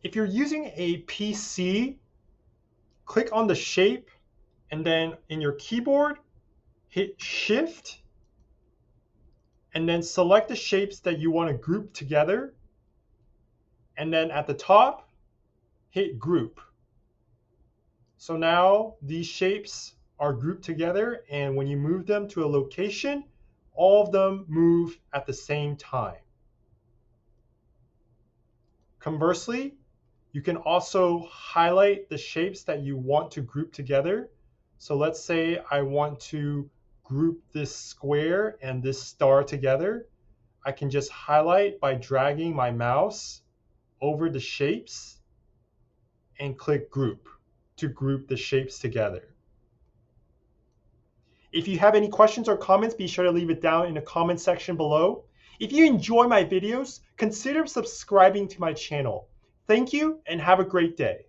If you're using a PC, click on the shape and then in your keyboard, hit Shift and then select the shapes that you want to group together. And then at the top, hit Group. So now these shapes are grouped together, and when you move them to a location, all of them move at the same time. Conversely, you can also highlight the shapes that you want to group together. So let's say I want to group this square and this star together. I can just highlight by dragging my mouse over the shapes and click Group to group the shapes together. If you have any questions or comments, be sure to leave it down in the comment section below. If you enjoy my videos, consider subscribing to my channel. Thank you and have a great day.